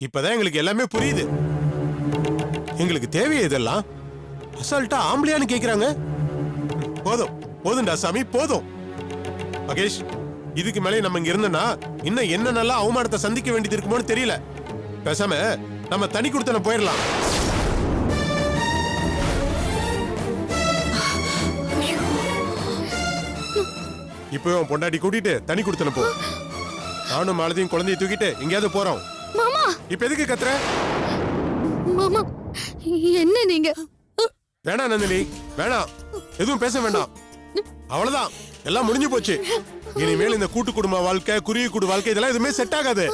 இப்பதான் எங்களுக்கு எல்லாமே புரியுது. எங்களுக்கு தேவையே இதெல்லாம். அசால்ட்டா ஆம்பளையான்னு கேக்குறாங்க. போதும் போதும்டா சாமி, போதும். மகேஷ், இதுக்கு மேலே நம்ம இங்க இருந்தோம்னா இன்னும் என்ன நல்லா அவமானத்தை சந்திக்க வேண்டியது இருக்குமோன்னு தெரியல. பேசாம நம்ம தனி கொடுத்தன போயிடலாம். இப்போ பொண்டாட்டி கூட்டிட்டு தனி கொடுத்தன போ. நானும் மாலதியும் குழந்தைய தூக்கிட்டு எங்கேயாவது போறோம். மாமா, இப்ப எதுக்கு கத்துற? மாமா என்ன நீங்க? வேணாம் நந்தினி, வேணாம், எதுவும் பேச வேண்டாம். அவ்வளவுதான், எல்லாம் முடிஞ்சு போச்சு. இனிமேல் இந்த கூட்டு குடும்ப வாழ்க்கை, குருவி கூடு வாழ்க்கை இதெல்லாம் எதுவுமே செட் ஆகாது.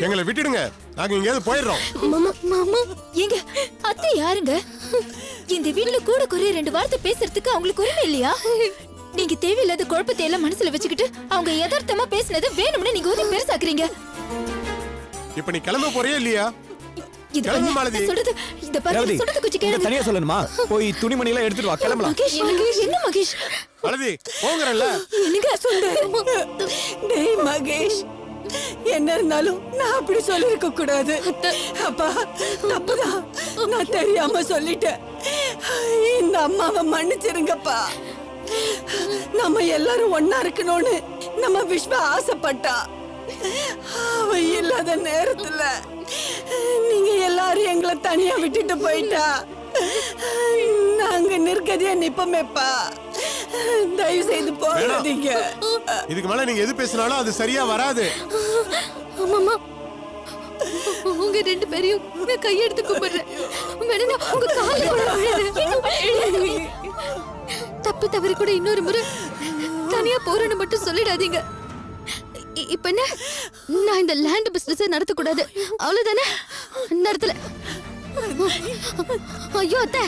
எங்களை விட்டுடுங்க, நாங்க எங்கேயாவது போயிடுறோம். மாமா, மாமா ஏங்க அத்தை யாருங்க? இந்த வீட்டுல கூட குறைய 2 வார்த்தை பேசுறதுக்கு அவங்களுக்கு உரிமை இல்லையா? நீங்க தேவையில்லாத குழப்பத்தை எல்லாம் மனசுல வச்சுக்கிட்டு அவங்க யதார்த்தமா பேசினது வேணும்னு நீங்க ஊதி பெருசாக்குறீங்க. இப்ப நீ கிளம்ப போறியா இல்லையா? இது கிளம்பு மாலதி. சொல்றது இந்த பாருங்க, சொல்றது கொஞ்சம் கேளுங்க. தனியா சொல்லணுமா? போய் துணிமணி எல்லாம் எடுத்துட்டு வா, கிளம்பலாம். மகேஷ், என்ன மகேஷ்? மாலதி போங்கறல்ல. என்னங்க சொல்ற? டேய் மகேஷ், என்ன இருந்தாலும் நான் அப்படி சொல்லிருக்க கூடாது. அப்பா, தப்புதான், நான் தெரியாம சொல்லிட்டேன். இந்த அம்மாவை மன்னிச்சிருங்கப்பா. நம்ம எல்லாரும் ஒன்னா இருக்கணும்னு நம்ம விஸ்வா ஆசைப்பட்டா. அவ இல்லாத நேரத்துல நீங்க எல்லாரும் எங்களை தனியா விட்டுட்டு போயிட்டா. நாங்க நிற்கதியா நிப்பமேப்பா. தயவு செய்து போகாதீங்க. இதுக்கு மேல நீங்க எது பேசினாலும் அது சரியா வராது. மாமா, உங்க 2 பேரையும் நான் கையெடுத்து கும்பிடுறேன். வேணா உங்க கால்ல விழுறேன். தப்பு தவறி கூட இன்னொரு முறை தனியா போறேன்னு மட்டும் சொல்லிடாதீங்க. இப்ப என்ன, நான் இந்த லேண்ட் பிசினஸ் நடத்தக்கூடாது, அவ்வளவுதானே? நடத்தல. ஐயோ அத்தை,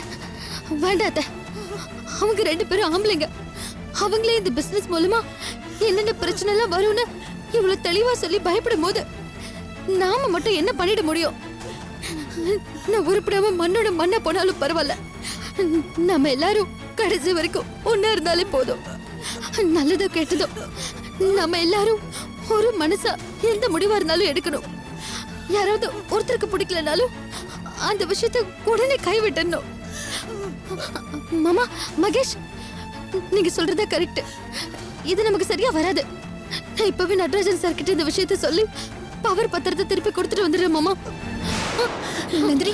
வேண்டாம் அத்தை. அவங்க 2 பேரும் ஆம்பளைங்க. அவங்களே இந்த பிசினஸ் மூலமா என்னென்ன பிரச்சனை எல்லாம் வரும்னு இவ்வளவு தெளிவா சொல்லி பயப்படும் போது நாம மட்டும் என்ன பண்ணிட முடியும்? நான் உருப்படாம மண்ணோட மண்ணா போனாலும் பரவாயில்ல. நம்ம எல்லாரும் கடைசி வரைக்கும் ஒன்னா இருந்தாலே போதும். நல்லதோ கெட்டதோ நம்ம எல்லாரும் ஒரு மனசா எந்த முடிவா இருந்தாலும் எடுக்கணும். யாராவது ஒருத்தருக்கு பிடிக்கலனாலும் அந்த விஷயத்தை உடனே கைவிட்டணும். மாமா, மகேஷ், நீங்க சொல்றதா கரெக்ட். இது நமக்கு சரியா வராது. நான் இப்பவே நடராஜன் சார் கிட்ட இந்த விஷயத்தை சொல்லி பவர் பத்திரத்தை திருப்பி கொடுத்துட்டு வந்துடுறேன் மாமா. நந்தினி,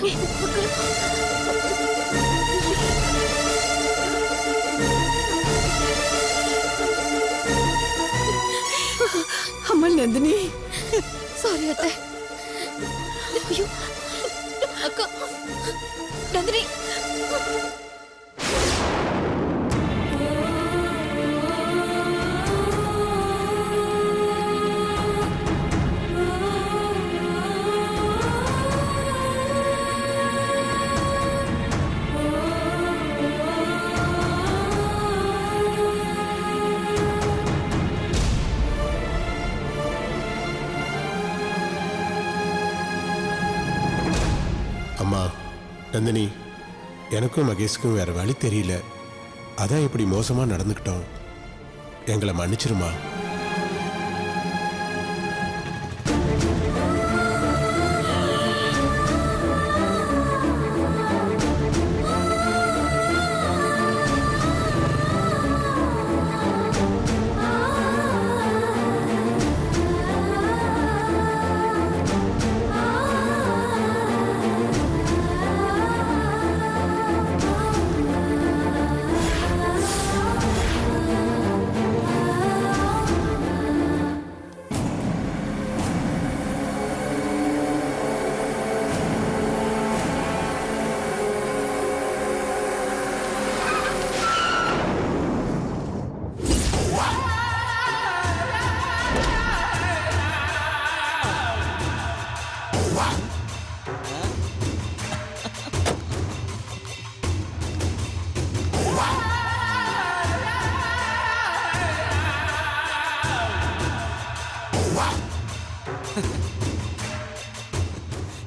அம்மா நந்தினி, சாரி அத்தை. ஐயோ அக்கா, நந்தினி. அம்மா நந்தினி, எனக்கும் மகேஷ்க்கும் வேற வழி தெரியல. அதான் இப்படி மோசமா நடந்துக்கிட்டோம். எங்களை மன்னிச்சிருமா.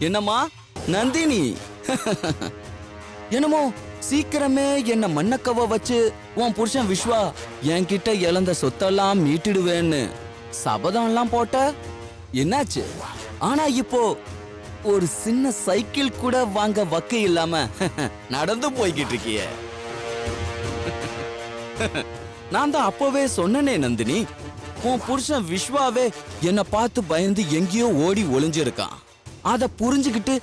என்னம்மா நந்தினி, என்னமோ சீக்கிரமே என்ன மண்ணக்கவ வச்சு உன் புருஷன் விஸ்வா என்கிட்ட இழந்த சொத்தெல்லாம் மீட்டிடுவேன்னு சபதம் எல்லாம் போட்ட. என்னாச்சு? ஆனா இப்போ ஒரு சின்ன சைக்கிள் கூட வாங்க வக்கு இல்லாம நடந்து போய்கிட்டு இருக்கியே. நான் தான் அப்பவே சொன்னனே நந்தினி, உன் புருஷன் விஸ்வாவே என்னை பார்த்து பயந்து எங்கேயோ ஓடி ஒளிஞ்சிருக்கான். அத புரிஞ்சுக்கிட்டு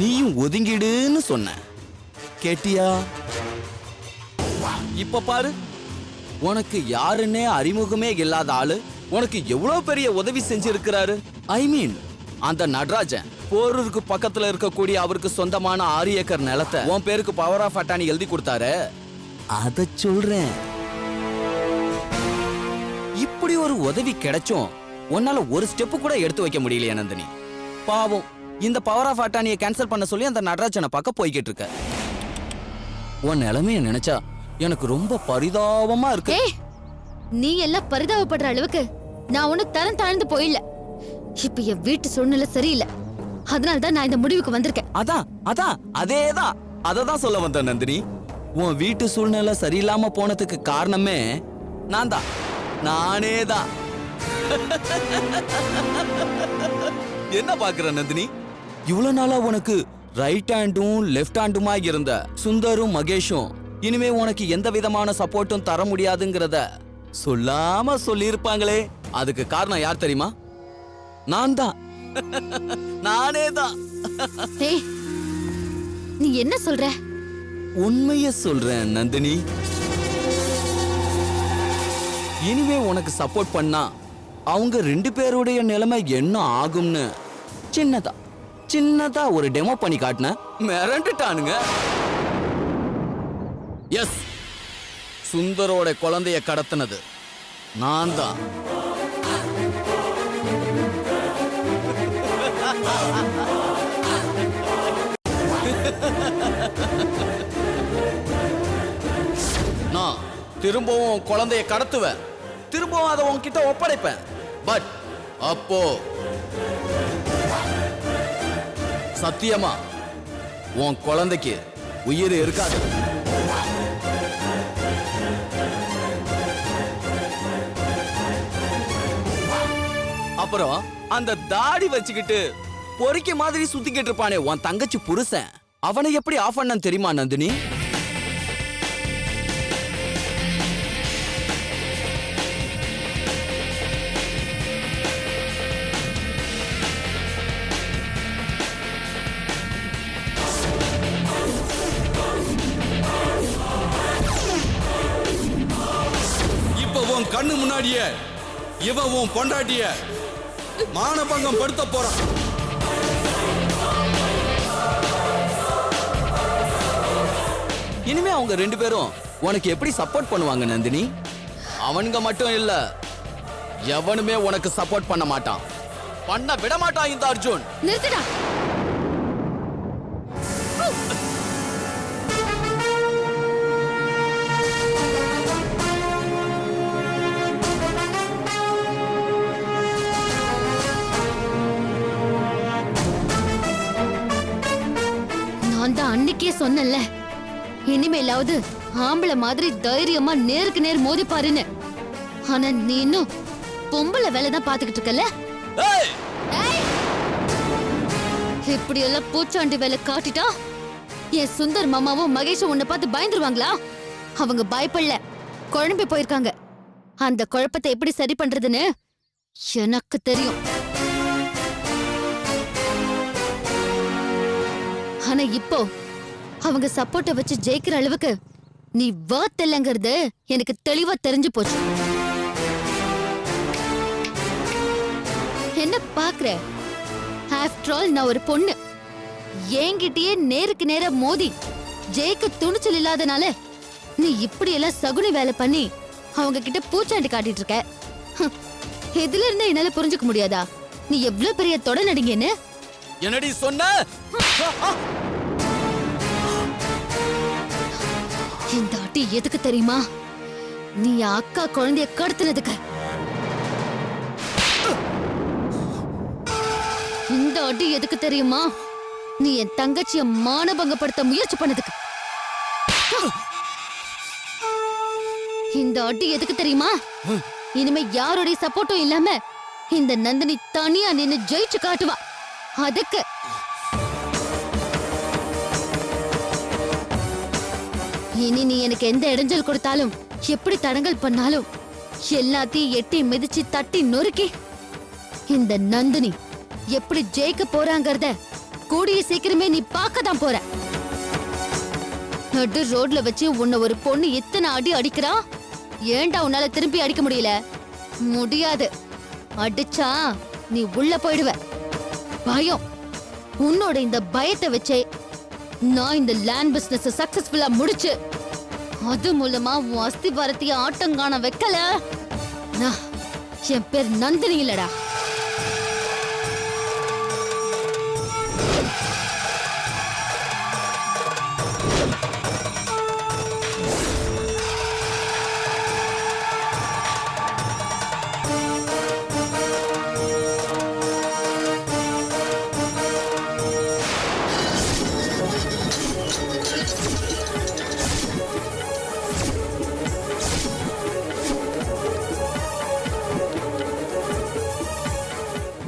நீயும் ஒதுங்கிடுன்னு சொன்ன. கேட்டியா? இப்ப பாரு, உனக்கு யாருன்னே அறிமுகமே இல்லாத ஆளு உனக்கு எவ்வளவு பெரிய உதவி செஞ்சிருக்கிறாரு. ஐ மீன், அந்த நடராஜன் போரூருக்கு பக்கத்துல இருக்கக்கூடிய அவருக்கு சொந்தமான 6 ஏக்கர் நிலத்தை உன் பேருக்கு பவர் ஆஃப் அட்டானி எழுதி கொடுத்தாரு. அத சொல்றேன். இப்படி ஒரு உதவி கிடைச்சும் உன்னால ஒரு ஸ்டெப் கூட எடுத்து வைக்க முடியலையா நந்தினி? பாவம், இந்த பவர் ஆஃப் அட்டானியை கேன்சல் பண்ண சொல்லி அந்த நடராஜனை பார்க்க போய்கிட்டு இருக்க. உன் நிலைமைய நினைச்சா எனக்கு ரொம்ப பரிதாபமா இருக்கு. ஏய், நீ எல்லாம் பரிதாபப்படுற அளவுக்கு நான் ஒண்ணு தரம் தாழ்ந்து போயிடல. இப்ப என் வீட்டு சூழ்நிலை சரியில்லை, அதனால தான் நான் இந்த முடிவுக்கு வந்திருக்கேன். அதேதான் அததான் சொல்ல வந்தேன் நந்தினி. உன் வீட்டு சூழ்நிலை சரியில்லாம போனதுக்கு காரணமே நானே தான். என்ன பாக்குற நந்தினி? இவ்வளவு நாளா உனக்கு ரைட் ஹேண்டும் லெஃப்ட் ஹேண்டுமா இருந்த சுந்தரும் மகேஷும் இனிமே உனக்கு எந்த விதமான சப்போர்ட்டும் தர முடியாதுங்கிறத சொல்லாம சொல்லியிருப்பாங்களே. அதுக்கு காரணம் யார் தெரியுமா? நான் தான். நானே தான். ஏய், நீ என்ன சொல்ற? உண்மைய சொல்றேன் நந்தினி. இனிமே உனக்கு சப்போர்ட் பண்ணா அவங்க 2 பேருடைய நிலைமை என்ன ஆகும்னு சின்னதா ஒரு டெமோ பண்ணி காட்டின. மிரண்டுட்டானுங்க. எஸ், சுந்தரோட குழந்தைய கடத்தினது நான் தான். நான் திரும்பவும் குழந்தைய கடத்துவேன், திரும்பவும் அதை உன்கிட்ட ஒப்படைப்பேன். பட் அப்போ சத்தியமா உன் குழந்தைக்கு உயிர் இருக்காது. அப்புறம் அந்த தாடி வச்சுக்கிட்டு பொறிக்க மாதிரி சுத்திக்கிட்டு இருப்பானே உன் தங்கச்சி புருஷன், அவனை எப்படி ஆஃப் பண்ண தெரியுமா நந்தினி? இப்ப உன் கண்ணு முன்னாடியே இவன் உன் பொண்டாட்டிய மானபங்கம் படுத்த போறான். இனிமே அவங்க 2 பேரும் உனக்கு எப்படி சப்போர்ட் பண்ணுவாங்க நந்தினி? அவனுங்க மட்டும் இல்ல, எவனுமே உனக்கு சப்போர்ட் பண்ண மாட்டான், பண்ண விட மாட்டான் இந்த அர்ஜுன். நிறுத்துடா. நான் தான் அன்னைக்கே சொன்னேன்ல, இனிமேலாவது ஆம்பளை மாதிரி தைரியமா நேருக்கு நேர் மோதி பாருன்னு. ஆனா நீ இன்னும் பொம்பளை வேலை தான் பாத்துக்கிட்டு இருக்கல. ஏய்! ஏய்! இப்படி எல்லாம் பூச்சாண்டி வேலை காட்டிட்டா என் சுந்தர் மாமாவும் மகேஷும் உன்னை பார்த்து பயந்துருவாங்களா? அவங்க பயப்படல, குழம்பி போயிருக்காங்க. அந்த குழப்பத்தை எப்படி சரி பண்றதுன்னு எனக்கு தெரியும். ஆனா இப்போ அவங்க சப்போர்ட்டை வச்சு ஜெயிக்கிற அளவுக்கு நீ வர்த் இல்லைங்கிறது எனக்கு தெளிவா தெரிஞ்சு போச்சு. என்ன பாக்குற? ஆஃப்டர் ஆல் நான் ஒரு பொண்ணு. என்கிட்டயே நேருக்கு நேரா மோதி ஜெயிக்க துணிச்சல் இல்லாதனால நீ இப்படி எல்லாம் சகுனி வேலை பண்ணி அவங்க கிட்ட பூச்சாண்டி காட்டிட்டு இருக்க. இதுல இருந்து என்னால புரிஞ்சுக்க முடியாதா நீ எவ்வளவு பெரிய தொட நடிங்கன்னு? என்னடி சொன்ன? இந்த அடி எதுக்கு தெரியுமா? நீ அக்கா குழந்தைய கடத்தினதுக்கு. இந்த அடி எதுக்கு தெரியுமா? நீ என் தங்கச்சிய மானபங்கப்படுத்த முயற்சி பண்ணதுக்கு. இந்த அடி எதுக்கு தெரியுமா? இனிமே யாருடைய சப்போர்ட்டும் இல்லாம இந்த நந்தினி தனியா நின்னு ஜெயிச்சு காட்டுவா. அதுக்கு இனி நீ எனக்கு எந்த இடைஞ்சல் கொடுத்தாலும் எப்படி தடங்கல் பண்ணாலும் எல்லாத்தையும் எட்டி மிதிச்சு தட்டி நொறுக்கி இந்த நந்தினி எப்படி ஜெயிக்க போறாங்கறத கூடிய சீக்கிரமே நீ பார்க்க தான் போற. நடு ரோட்ல வச்சு உன்னை ஒரு பொண்ணு எத்தனை அடி அடிக்கிறா, ஏன்டா உன்னால திருப்பி அடிக்க முடியல? முடியாது. அடிச்சா நீ உள்ள போயிடுவ. பயம். உன்னோட இந்த பயத்தை வச்சே நான் இந்த லேண்ட் பிசினஸ் சக்சஸ்ஃபுல்லா முடிச்சு அது மூலமா உன் அஸ்திவாரத்தைய ஆட்டங்காண வைக்கல, நான் என் பேர் நந்தினி இல்லடா.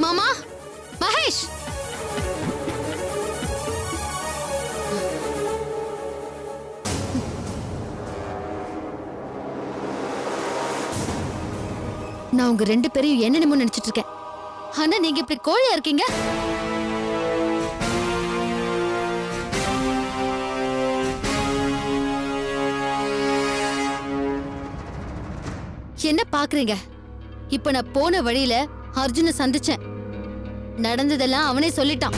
மாமா, மகேஷ், நான் உங்க ரெண்டு பேரையும் என்னென்னமோ நினைச்சிட்டு இருக்கேன். ஆனா நீங்க இப்படி கோழியா இருக்கீங்க. என்ன பாக்குறீங்க? இப்ப நான் போன வழியில அர்ஜுனை சந்திச்சேன். நடந்ததெல்லாம் அவனே சொல்லிட்டான்.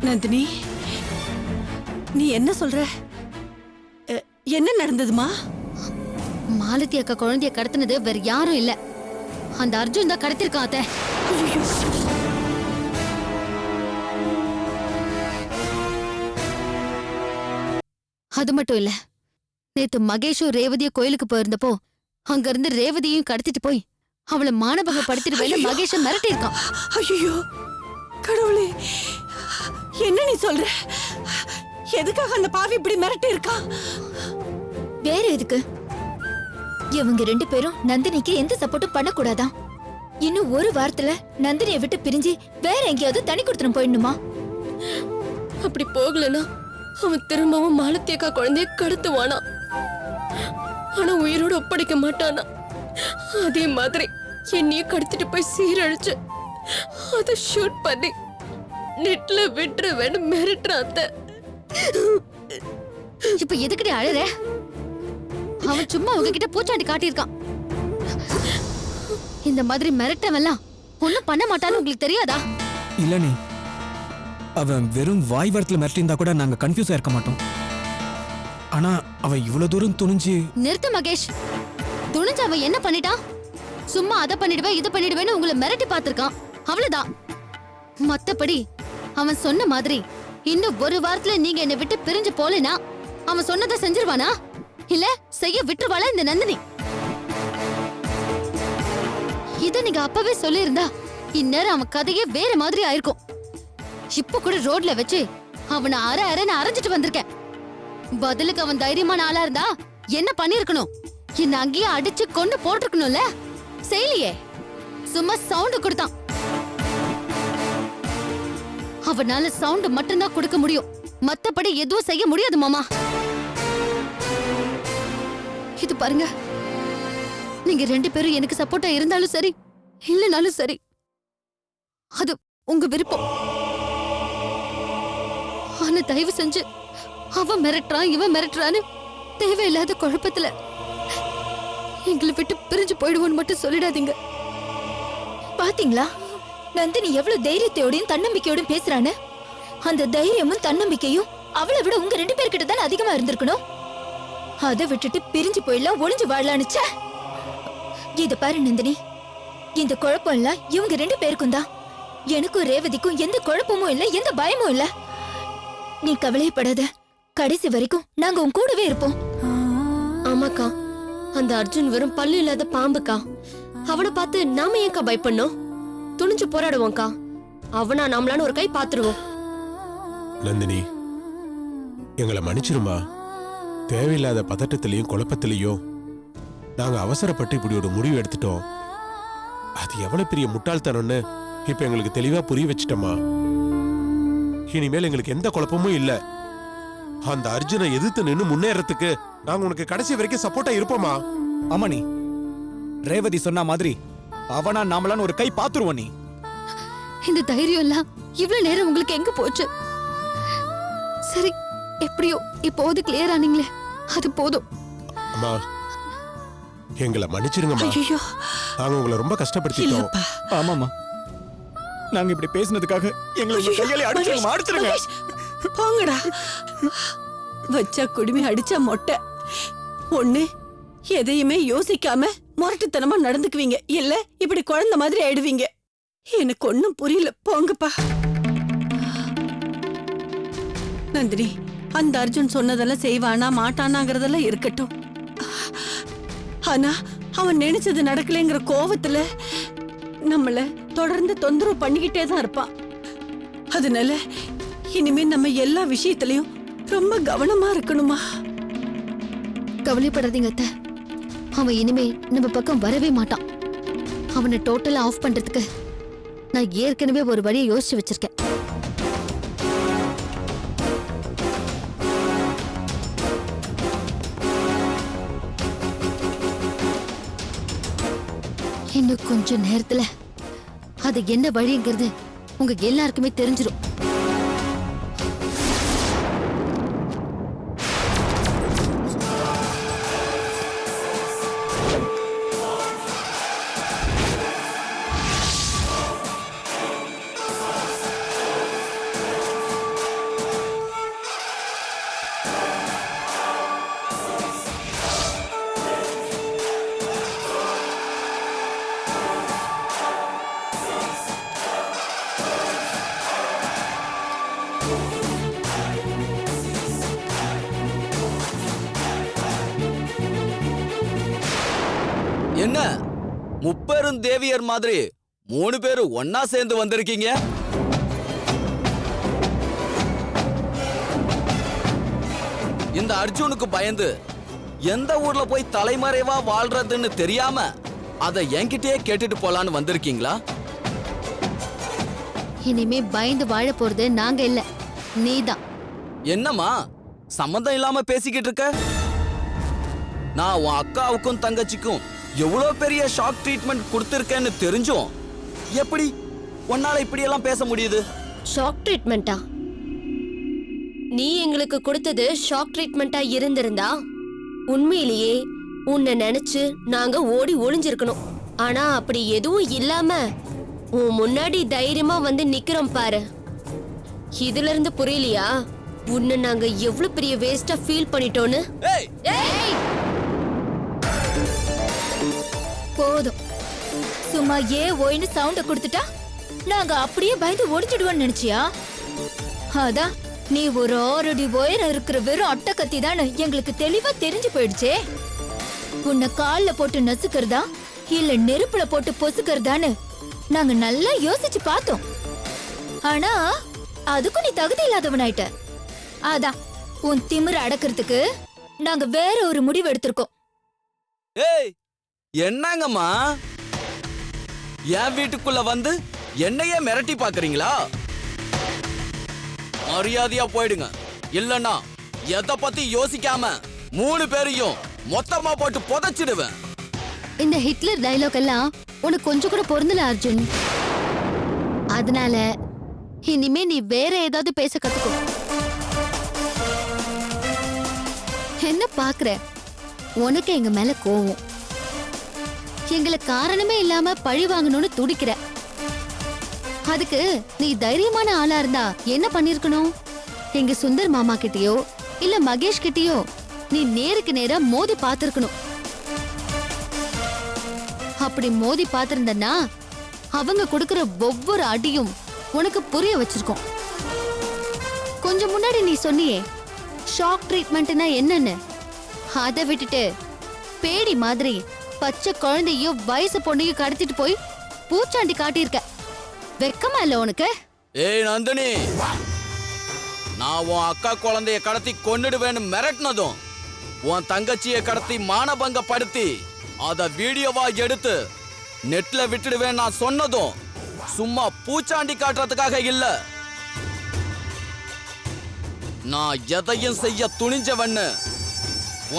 நந்தினி, நீ என்ன சொல்ற? என்ன நடந்ததுமா? மாலதி அக்கா குழந்தைய கடத்தினது வேற யாரும் இல்ல, அந்த அர்ஜுன் தான் கடத்திருக்கான் அத்தை. அது மட்டும் இல்ல, நேத்து மகேஷும் ரேவதியும் கோயிலுக்கு போயிருந்தப்போ அங்க இருந்து ரேவதியும் கடத்திட்டு போய் அவளை மானபங்கப்படுத்திட்டு மகேஷ மிரட்டி இருக்கான். ஐயோ கடவுளே, என்ன நீ சொல்ற? எதுக்காக அந்த பாவி இப்படி மிரட்டி இருக்கா? வேற எதுக்கு? இவங்க ரெண்டு பேரும் நந்தினிக்கு எந்த சப்போர்ட்டும் பண்ணக்கூடாதான். இன்னும் ஒரு வாரத்துல நந்தினியை விட்டு பிரிஞ்சு வேற எங்கேயாவது தனி கொடுத்துட்டு போயிடணுமா? அப்படி போகலனா அவன் திரும்பவும் மாலதி அக்கா குழந்தைய கடத்துவானா, ஆனா உயிரோட ஒப்படைக்க மாட்டானா. அதே மாதிரி என்னையும் கடத்திட்டு போய் சீரழிச்சு அதை ஷூட் பண்ணி நெட்ல விட்டுருவேன்னு மிரட்டுறான். இப்ப எதுக்குடி அழுற? அவன் சும்மா உங்ககிட்ட பூச்சாண்டி காட்டியிருக்கான். இந்த மாதிரி மிரட்டவெல்லாம் ஒண்ணும் பண்ண மாட்டான்னு உங்களுக்கு தெரியாதா? இல்ல நீ, அவன் வெறும் வாய் வார்த்தையில மிரட்டியிருந்தா கூட நாங்க கன்ஃபியூஸா இருக்க மாட்டோம். ஆனா அவன் இவ்வளவு தூரம் துணிஞ்சு... நிறுத்து மகேஷ். துணிஞ்சு அவன் என்ன பண்ணிட்டான்? சும்மா அதை பண்ணிடுவேன் இதை பண்ணிடுவேன்னு உங்களை மிரட்டி பார்த்திருக்கான், அவ்வளவுதான். மத்தபடி அவன் சொன்ன மாதிரி இன்னும் ஒரு வாரத்துல நீங்க என்னை விட்டு பிரிஞ்சு போலனா அவன் சொன்னதை செஞ்சிருவானா, இல்ல செய்ய விட்டுருவாளா இந்த நந்தினி? இத நீங்க அப்பவே சொல்லியிருந்தா இந்நேரம் அவன் கதையே வேற மாதிரி ஆயிருக்கும். இப்ப கூட ரோட்ல வச்சு அவனை அரைன்னு அரைஞ்சிட்டு வந்திருக்கேன். பதிலுக்கு அவன் தைரியமான ஆளா இருந்தா என்ன பண்ணிருக்கணும்? என்ன அங்கேயே அடிச்சு கொண்டு போட்டிருக்கணும்ல, செய்யலையே. சும்மா சவுண்ட் கொடுத்தான். அவனால சவுண்ட் மட்டும்தான் கொடுக்க முடியும், மத்தபடி எதுவும் செய்ய முடியாது மாமா. இது பாருங்க, நீங்க ரெண்டு பேரும் எனக்கு சப்போர்ட்டா இருந்தாலும் சரி இல்லனாலும் சரி, அது உங்க விருப்பம். ஆனா தயவு செஞ்சு அவன் மிரட்டுறான் இவன் மிரட்டுறான்னு தேவையில்லாத குழப்பத்துல எங்களை விட்டு பிரிஞ்சு போயிடுவோன்னு மட்டும் சொல்லிடாதீங்க. பாத்தீங்களா நந்தினி எவ்வளவு தைரியத்தோடையும் தன்னம்பிக்கையோடும் பேசுறான்னு? அந்த தைரியமும் தன்னம்பிக்கையும் அவளை விட உங்க ரெண்டு பேர்கிட்ட தானே அதிகமா இருந்திருக்கணும். அதை விட்டுட்டு பிரிஞ்சு போயிடலாம், ஒளிஞ்சு வாழலான்னுச்ச. இத பாரு நந்தினி, இந்த குழப்பம் இல்ல இவங்க ரெண்டு பேருக்கும் தான். எனக்கும் ரேவதிக்கும் எந்த குழப்பமும் இல்ல, எந்த பயமும் இல்ல. நீ கவலைப்படாத, கடைசி வரைக்கும் நாங்க உன் கூடவே இருப்போம். ஆமாக்கா, அந்த அர்ஜுன் வெறும் பல்லு இல்லாத பாம்புக்கா. அவனை பார்த்து நாம ஏன்க்கா பயப்படணும்? துணிஞ்சு போராடுவோம்க்கா. அவனா நாமளான்னு ஒரு கை பாத்துருவோம். நந்தினி, எங்களை மன்னிச்சிருமா. தேவையில்லாத பதட்டத்திலையும் குழப்பத்திலையும் நாங்க அவசரப்பட்டு இப்படி ஒரு முடிவு எடுத்துட்டோம். அது எவ்வளவு பெரிய முட்டாள்தனம்னு இப்ப எங்களுக்கு தெளிவா புரிய வச்சிட்டோமா. இனிமேல் எங்களுக்கு எந்த குழப்பமும் இல்ல. அந்த அர்ஜுனை எதிர்த்து நின்னு முன்னேறதுக்கு நாங்க உனக்கு கடைசி வரைக்கும் சப்போர்ட்டா இருப்போமா. ஆமா நீ ரேவதி சொன்ன மாதிரி அவனா நாமளான்னு ஒரு கை பாத்துருவோம். நீ இந்த தைரியம் எல்லாம் இவ்வளவு நேரம் உங்களுக்கு எங்க போச்சு? சரி, எப்படியோ இப்போது கிளியர் ஆனீங்களே, அது போதும். அம்மா, எங்களை மன்னிச்சிருங்கம்மா. ஐயோ நாங்க உங்களை ரொம்ப கஷ்டப்படுத்திட்டோம். இல்லப்பா. ஆமாமா, நாங்க இப்படி பேசினதுக்காக எங்களை உங்க கையாலே அடிச்சிருங்க, அடிச்சிருங்க. மகேஷ், போங்கடா. வச்சா குடுமி அடிச்சா மொட்டை. ஒண்ணு எதையுமே யோசிக்காம முரட்டுத்தனமா நடந்துக்குவீங்க, இல்ல இப்படி குழந்தை மாதிரி ஆயிடுவீங்க. எனக்கு ஒண்ணும் புரியல. போங்கப்பா. நந்தினி, அந்த அர்ஜுன் சொன்னதெல்லாம் செய்வானா மாட்டானாங்கிறதெல்லாம் இருக்கட்டும். ஆனா அவன் நினைச்சது நடக்கலைங்கிற கோவத்துல நம்மள தொடர்ந்து தொந்தரவு பண்ணிக்கிட்டே தான் இருப்பான். அதனால இனிமே நம்ம எல்லா விஷயத்திலயும் ரொம்ப கவனமா இருக்கணுமா. கவலைப்படாதீங்க அத்தை. அவன் இனிமே நம்ம பக்கம் வரவே மாட்டான். அவனை டோட்டலா ஆஃப் பண்றதுக்கு நான் ஏற்கனவே ஒரு வழியை யோசிச்சு வச்சிருக்கேன். இன்னும் கொஞ்ச நேரத்துல அது என்ன வழிங்கிறது உங்க எல்லாருக்குமே தெரிஞ்சிடும். என்ன முப்பெரும் தேவியர் மாதிரி 3 பேரும் ஒன்னா சேர்ந்து வந்திருக்கீங்க? இந்த அர்ஜுனுக்கு பயந்து எந்த ஊர்ல போய் தலைமறைவா வாழ்றதுன்னு தெரியாம அதை என்கிட்டயே கேட்டுட்டு போலான்னு வந்திருக்கீங்களா? இனிமே பயந்து வாழ போறது நாங்க இல்ல, நீதான். என்னம்மா சம்பந்தம் இல்லாம பேசிக்கிட்டு இருக்க? நான் உன் அக்காவுக்கும் தங்கச்சிக்கும் எவ்வளவு பெரிய ஷாக் ட்ரீட்மெண்ட் கொடுத்திருக்கேன்னு தெரிஞ்சும் எப்படி உன்னால இப்படி எல்லாம் பேச முடியுது? ஷாக் ட்ரீட்மெண்டா? நீ எங்களுக்கு கொடுத்தது ஷாக் ட்ரீட்மெண்டா இருந்திருந்தா உண்மையிலேயே உன்னை நினைச்சு நாங்க ஓடி ஒளிஞ்சிருக்கணும். ஆனா அப்படி எதுவும் இல்லாம உன் முன்னாடி தைரியமா வந்து நிக்கிறோம் பாரு. இதுல இருந்து புரியலையா உன்னை நாங்க எவ்வளவு பெரிய வேஸ்டா ஃபீல் பண்ணிட்டோன்னு? ஏய் ஏய்! போதும். சும்மா ஏ ஓய்னு சவுண்ட கொடுத்துட்டா நாங்க அப்படியே பயந்து ஒடிச்சிடுவோம்னு நினைச்சியா? அதான் நீ ஒரு 6 அடி உயரம் இருக்கிற வெறும் அட்டை கத்தி தானே எங்களுக்கு தெளிவா தெரிஞ்சு போயிடுச்சே. உன்னை கால்ல போட்டு நசுக்கிறதா இல்ல நெருப்புல போட்டு பொசுக்கிறதான்னு நாங்க நல்லா யோசிச்சு பார்த்தோம். ஆனா அதுக்கும் நீ தகுதி இல்லாதவனாயிட்ட. அதான் உன் திமிர அடக்கிறதுக்கு நாங்க வேற ஒரு முடிவு எடுத்திருக்கோம். ஏய் என்னங்கம்மா என் வீட்டுக்குள்ள வந்து என்னையே மிரட்டி பாக்குறீங்களா? மரியாதையா போயிடுங்க, இல்லன்னா எதை பத்தி யோசிக்காம 3 பேரையும் மொத்தமா போட்டு புதைச்சிடுவேன். இந்த ஹிட்லர் டயலாக் எல்லாம் உனக்கு கொஞ்சம் கூட பொருந்தல அர்ஜுன். அதனால இனிமே நீ வேற ஏதாவது பேச கத்துக்கோ. என்ன பாக்குற? உனக்கு எங்க மேல கோவம். எங்களை காரணமே இல்லாம பழி வாங்கணும்னு துடிக்கிற. அதுக்கு நீ தைரியமான ஆளா இருந்தா என்ன பண்ணிருக்கணும்? எங்க சுந்தர் மாமா கிட்டயோ இல்ல மகேஷ் கிட்டயோ நீ நேருக்கு நேரா மோதி பாத்திருக்கணும். அப்படி மோதி பாத்திருந்தனா அவங்க கொடுக்கிற ஒவ்வொரு அடியும் உனக்கு புரிய வச்சிருக்கோம். கொஞ்சம் முன்னாடி நீ சொன்னியே ஷாக் ட்ரீட்மெண்ட்னா என்னன்னு, அதை விட்டுட்டு பேடி மாதிரி பச்சை குழந்தையும் வயசு பொண்ணையும் கடத்திட்டு போய் பூச்சாண்டி காட்டியிருக்க. வெக்கமா இல்ல உனக்கு? ஏய் நந்தினி, நான் உன் அக்கா குழந்தைய கடத்தி கொன்னுடுவேன்னு மிரட்டினதும் உன் தங்கச்சியை கடத்தி மானபங்கப்படுத்தி அத வீடியோவா எடுத்து நெட்ல விட்டுடுவேன் நான் சொன்னதும் சும்மா பூச்சாண்டி காட்டுறதுக்காக இல்ல. நான் எதையும் செய்ய துணிஞ்சவன்னு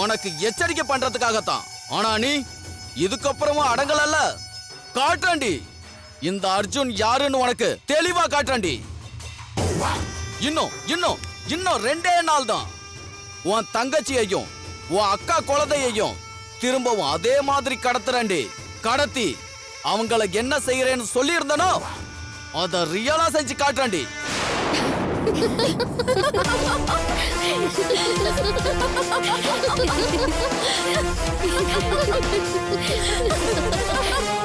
உனக்கு எச்சரிக்கை பண்றதுக்காகத்தான். ஆனா நீ இதுக்கப்புறமும் அடங்கலல்ல. காட்டாண்டி இந்த அர்ஜுன் யாருன்னு உனக்கு தெளிவா காட்டாண்டி. இன்னும் இன்னும் இன்னும் 2 நாள் தான் உன் தங்கச்சியையும் உன் அக்கா குழந்தையையும் திரும்பவும் அதே மாதிரி கடத்துறேன்டி. கடத்தி அவங்கள என்ன செய்யறேன்னு சொல்லி இருந்தனோ அத ரியலா செஞ்சு காட்டுறாண்டி. Ha ha ha ha!